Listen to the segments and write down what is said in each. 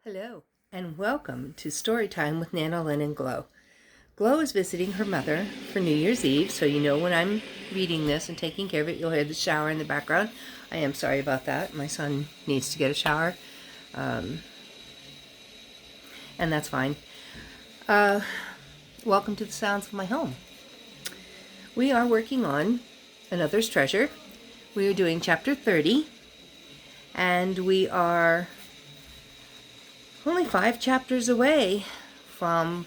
Hello, and welcome to Storytime with Nana Lynn and Glow. Glow is visiting her mother for New Year's Eve, so you know when I'm reading this and taking care of it, you'll hear the shower in the background. I am sorry about that. My son needs to get a shower, and that's fine. Welcome to the sounds of my home. We are working on Another's Treasure. We are doing chapter 30, and we are only 5 chapters away from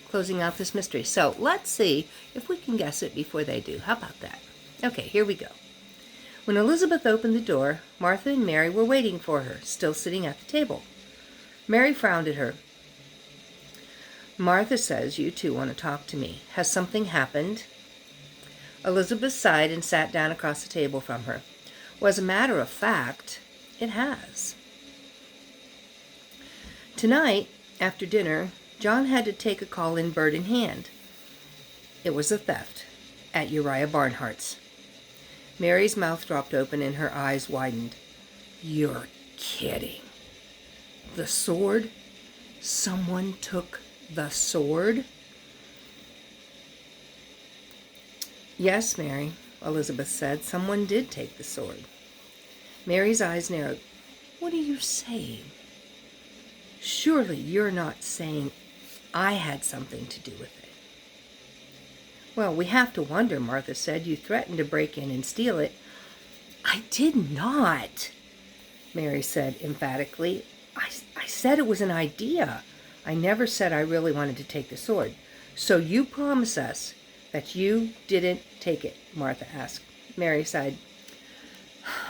closing out this mystery. So let's see if we can guess it before they do. How about that? Okay, here we go. When Elizabeth opened the door, Martha and Mary were waiting for her, still sitting at the table. Mary frowned at her. Martha says you two want to talk to me. Has something happened? Elizabeth sighed and sat down across the table from her. Well, as a matter of fact, it has. Tonight, after dinner, John had to take a call-in bird in hand. It was a theft at Uriah Barnhart's. Mary's mouth dropped open and her eyes widened. You're kidding. The sword? Someone took the sword? Yes, Mary, Elizabeth said. Someone did take the sword. Mary's eyes narrowed. What are you saying? Surely you're not saying I had something to do with it. Well, we have to wonder, Martha said. You threatened to break in and steal it. I did not, Mary said emphatically. I said it was an idea. I never said I really wanted to take the sword. So you promise us that you didn't take it, Martha asked. Mary sighed.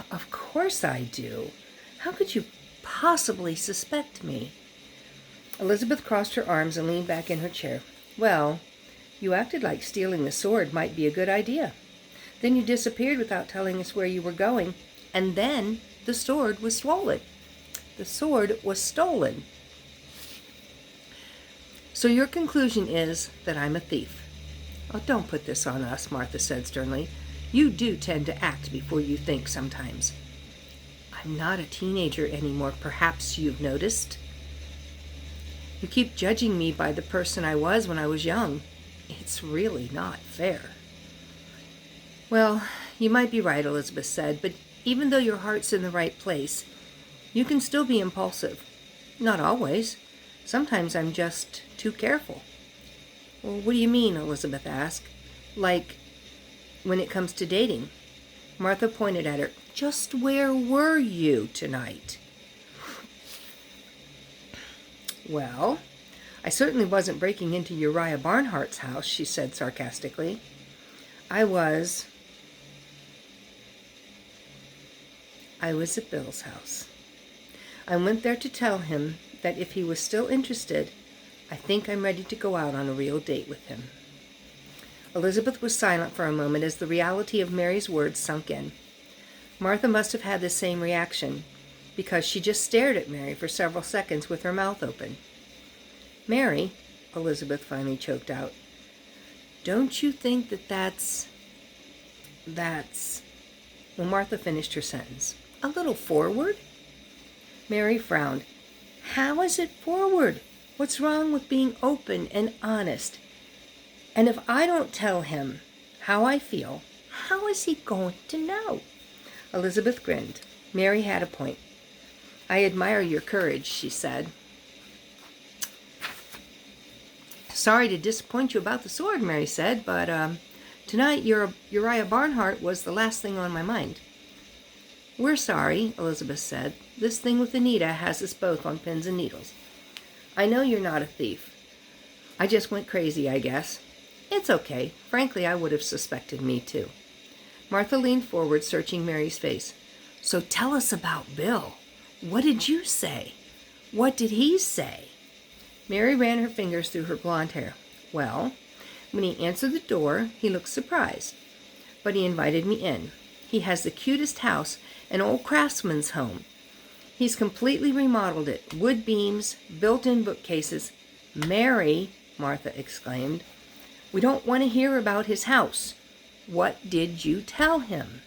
Of course I do. How could you possibly suspect me? Elizabeth crossed her arms and leaned back in her chair. Well, you acted like stealing the sword might be a good idea. Then you disappeared without telling us where you were going, and then the sword was stolen. The sword was stolen. So your conclusion is that I'm a thief. Oh, don't put this on us, Martha said sternly. You do tend to act before you think sometimes. I'm not a teenager anymore, perhaps you've noticed. You keep judging me by the person I was when I was young. It's really not fair. Well, you might be right, Elizabeth said, but even though your heart's in the right place, you can still be impulsive. Not always. Sometimes I'm just too careful. Well, what do you mean? Elizabeth asked. Like, when it comes to dating. Martha pointed at her. Just where were you tonight? Well, I certainly wasn't breaking into Uriah Barnhart's house, she said sarcastically. I was at Bill's house. I went there to tell him that if he was still interested, I think I'm ready to go out on a real date with him. Elizabeth was silent for a moment as the reality of Mary's words sunk in. Martha must have had the same reaction, because she just stared at Mary for several seconds with her mouth open. Mary, Elizabeth finally choked out, don't you think that's... Well, Martha finished her sentence. A little forward? Mary frowned. How is it forward? What's wrong with being open and honest? And if I don't tell him how I feel, how is he going to know? Elizabeth grinned. Mary had a point. I admire your courage, she said. Sorry to disappoint you about the sword, Mary said, but tonight Uriah Barnhart was the last thing on my mind. We're sorry, Elizabeth said. This thing with Anita has us both on pins and needles. I know you're not a thief. I just went crazy, I guess. It's okay. Frankly, I would have suspected me too. Martha leaned forward, searching Mary's face. So tell us about Bill. What did you say? What did he say? Mary ran her fingers through her blonde hair. Well, when he answered the door, he looked surprised. But he invited me in. He has the cutest house, an old craftsman's home. He's completely remodeled it. Wood beams, built-in bookcases. Mary, Martha exclaimed, we don't want to hear about his house. What did you tell him?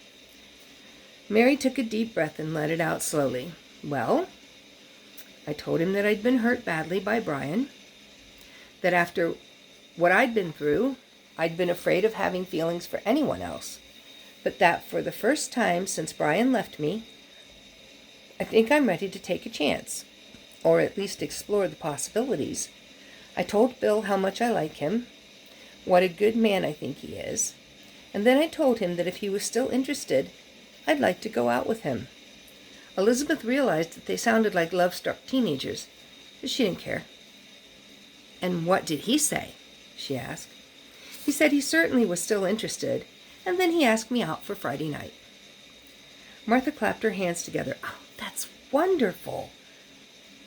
Mary took a deep breath and let it out slowly. Well, I told him that I'd been hurt badly by Brian, that after what I'd been through, I'd been afraid of having feelings for anyone else, but that for the first time since Brian left me, I think I'm ready to take a chance, or at least explore the possibilities. I told Bill how much I like him, what a good man I think he is, and then I told him that if he was still interested, I'd like to go out with him. Elizabeth realized that they sounded like love-struck teenagers, but she didn't care. "And what did he say?" she asked. "He said he certainly was still interested, and then he asked me out for Friday night." Martha clapped her hands together. "Oh, that's wonderful."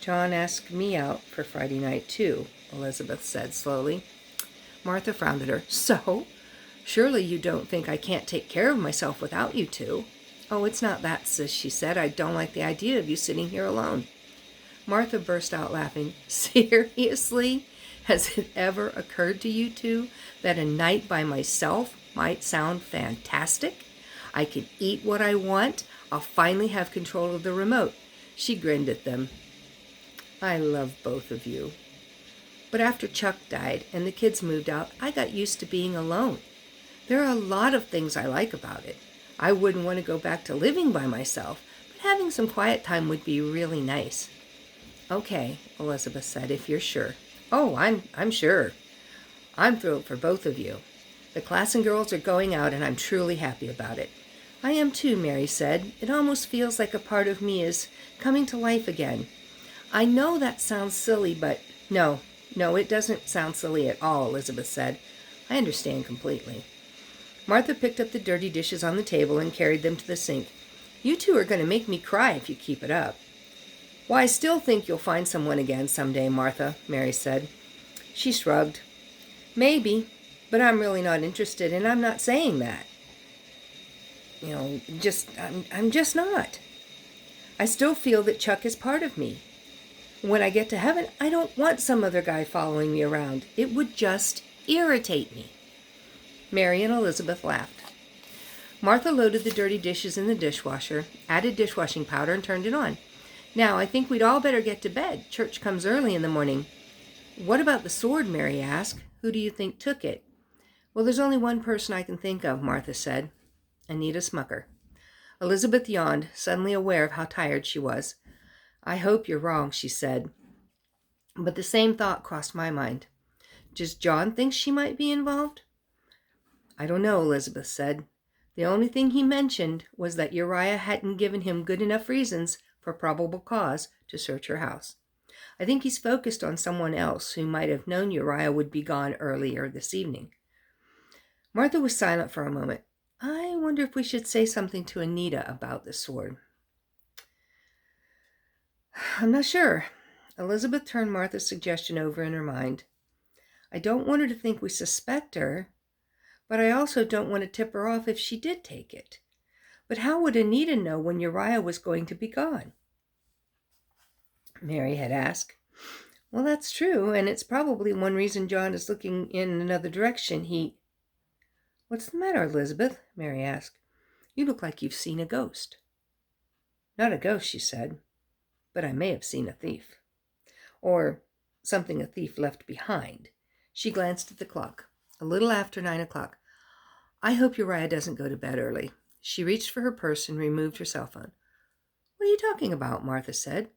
"John asked me out for Friday night, too," Elizabeth said slowly. Martha frowned at her. "So? Surely you don't think I can't take care of myself without you two?" "Oh, it's not that, sis," she said. "I don't like the idea of you sitting here alone." Martha burst out laughing. "Seriously? Has it ever occurred to you two that a night by myself might sound fantastic? I can eat what I want. I'll finally have control of the remote." She grinned at them. "I love both of you. But after Chuck died and the kids moved out, I got used to being alone. There are a lot of things I like about it. I wouldn't want to go back to living by myself, but having some quiet time would be really nice." "Okay," Elizabeth said, "if you're sure." "Oh, I'm sure. I'm thrilled for both of you. The class and girls are going out, and I'm truly happy about it." "I am too," Mary said. "It almost feels like a part of me is coming to life again. I know that sounds silly, but..." No, it doesn't sound silly at all," Elizabeth said. "I understand completely." Martha picked up the dirty dishes on the table and carried them to the sink. "You two are going to make me cry if you keep it up." "Well, I still think you'll find someone again someday, Martha," Mary said. She shrugged. "Maybe, but I'm really not interested, and I'm not saying that. I'm just not. I still feel that Chuck is part of me. When I get to heaven, I don't want some other guy following me around. It would just irritate me." Mary and Elizabeth laughed. Martha loaded the dirty dishes in the dishwasher, added dishwashing powder, and turned it on. "Now, I think we'd all better get to bed. Church comes early in the morning." "What about the sword?" Mary asked. "Who do you think took it?" "Well, there's only one person I can think of," Martha said. "Anita Smucker." Elizabeth yawned, suddenly aware of how tired she was. "I hope you're wrong," she said. "But the same thought crossed my mind. Does John think she might be involved?" "I don't know," Elizabeth said. "The only thing he mentioned was that Uriah hadn't given him good enough reasons for probable cause to search her house. I think he's focused on someone else who might have known Uriah would be gone earlier this evening." Martha was silent for a moment. "I wonder if we should say something to Anita about the sword." "I'm not sure." Elizabeth turned Martha's suggestion over in her mind. "I don't want her to think we suspect her, but I also don't want to tip her off if she did take it. But how would Anita know when Uriah was going to be gone?" Mary had asked. "Well, that's true, and it's probably one reason John is looking in another direction. What's the matter, Elizabeth?" Mary asked. "You look like you've seen a ghost." "Not a ghost," she said, "but I may have seen a thief. Or something a thief left behind." She glanced at the clock. A little after 9 o'clock. "I hope Uriah doesn't go to bed early." She reached for her purse and removed her cell phone. "What are you talking about?" Martha said.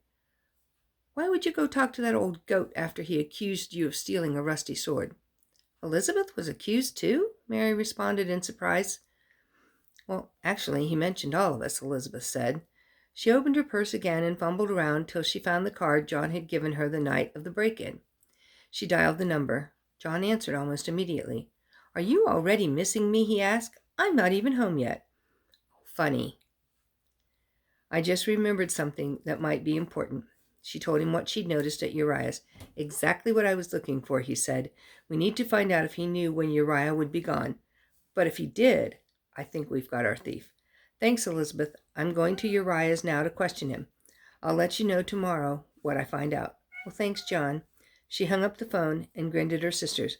"Why would you go talk to that old goat after he accused you of stealing a rusty sword?" "Elizabeth was accused too?" Mary responded in surprise. "Well, actually, he mentioned all of us," Elizabeth said. She opened her purse again and fumbled around till she found the card John had given her the night of the break-in. She dialed the number. John answered almost immediately. "Are you already missing me?" he asked. "I'm not even home yet." "Funny. I just remembered something that might be important." She told him what she'd noticed at Uriah's. "Exactly what I was looking for," he said. "We need to find out if he knew when Uriah would be gone. But if he did, I think we've got our thief." "Thanks, Elizabeth. I'm going to Uriah's now to question him. I'll let you know tomorrow what I find out." "Well, thanks, John." She hung up the phone and grinned at her sisters.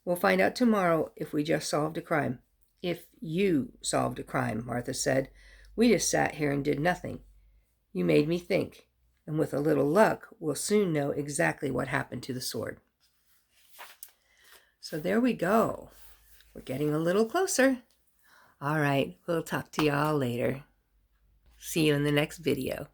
"We'll find out tomorrow if we just solved a crime." "If you solved a crime," Martha said. "We just sat here and did nothing." "You made me think." And with a little luck, we'll soon know exactly what happened to the sword. So there we go. We're getting a little closer. All right, we'll talk to y'all later. See you in the next video.